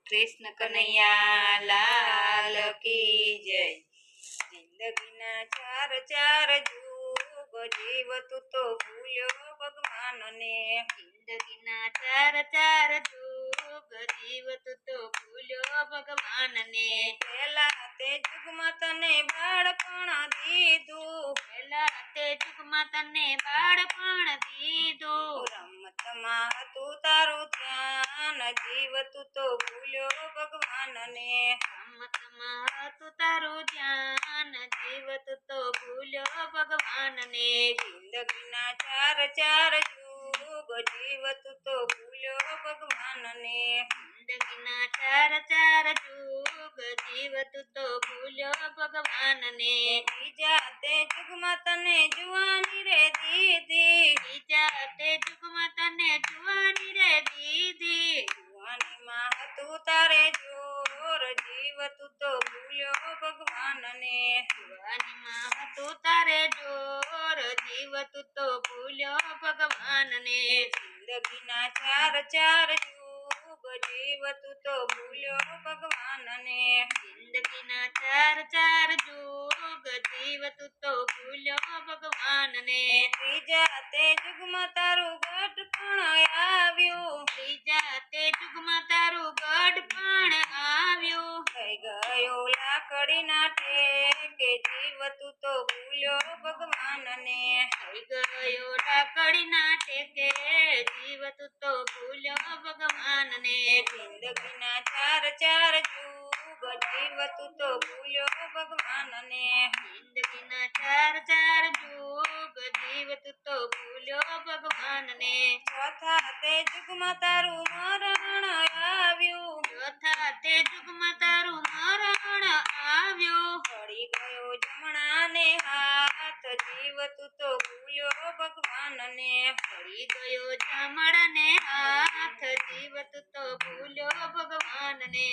કૃષ્ણ કનૈયા લાલ કી જય। જિંદગીના ચાર ચાર યુગ જીવતું તો ભૂલ્યો ભગવાનને। જિંદગીના ચાર ચાર યુગ જીવતું તો ભૂલ્યો ભગવાનને। પહેલા તે યુગમાં તને બાળપણ દીધું, પહેલા તે યુગમાં તને બાળપણ દીધું। રમતમાં હતું તારું ધ્યાન જીવતું તો ભૂલ્યો ભગવાનને। રમતમાં હતું તારું ધ્યાન જીવતું તો ભૂલ્યો ભગવાનને। જિંદગીના ચાર ચાર યુગ જીવતું તો ભૂલ્યો ભગવાનને। જિંદગીના ચાર ચાર યુગ જીવતું તો ભૂલ્યો ભગવાનને। બીજા તે યુગમાં તને જુવાની રે દીધી, બીજા તે યુગમાં તને જુવાની રે દીધી। જુવાનીમાં હતું તારે જોર જીવતું તો ભૂલ્યો ભગવાનને। જુવાનીમાં હતું તારે જોર જીવતું તો ભૂલ્યો ભગવાનને। જિંદગીના ચાર ચાર યુગ જીવતું તો ભૂલ્યો ભગવાનને। જિંદગીના ચાર ચાર યુગ જીવતું તો ભૂલ્યો ભગવાનને। ત્રીજા તે યુગમાં તારું ગઢપણ આવ્યું, ત્રીજા તે યુગમાં તારું ગઢપણ આવ્યું। થઈ ગયો લાકડીના ટેકે જીવતું તો ભૂલ્યો ભગવાનને। થઈ ગયો લાકડીના ટેકે જીવતું તો ભૂલ્યો ભગવાનને। જિંદગીના ચાર ચાર યુગ જીવતું તો ભૂલ્યો ભગવાનને। જિંદગીના ચાર ચાર યુગ જીવતું તો ભૂલ્યો ભગવાનને। ચોથા તે યુગમાં તારું મરણ આવ્યું, ચોથા તે યુગમાં તારું મરણ આવ્યું। પડી ગયો જમણાને હાથ જીવતું તો ભૂલ્યો ભગવાનને। પડી ગયો જમણાને હાથ જીવતું તો ભૂલ્યો ભગવાનને।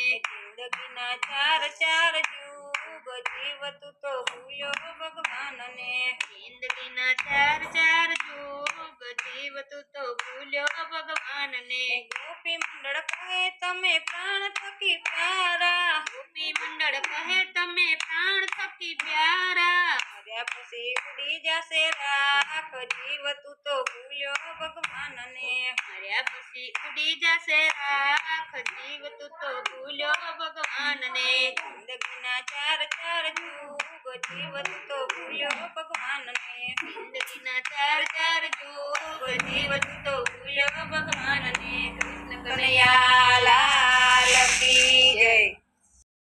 જિંદગીના ચાર ચાર યુગ જીવતું તો ભૂલ્યો ભગવાનને। જિંદગીના ચાર ચાર યુગ જીવતું તો ભૂલ્યો ભગવાનને। ગોપી મંડળ કહે તમે પ્રાણ થકી પ્યારા, ગોપી મંડળ કહે તમે પ્રાણ થકી પ્યારા। મર્યા પછી ઉડી જશે રાખ જીવતું તો ભૂલ્યો ભગવાનને। મર્યા પછી ઉડી જશે રાખ જીવતું તો ભૂલ્યો ભગવાનને। જિંદગીના ચાર ચાર યુગ જીવતું તો ભૂલ્યો ભગવાનને। જિંદગીના ચાર ચાર યુગ જીવતું તો ભૂલ્યો ભગવાનને। કૃષ્ણ કનૈયા લાલ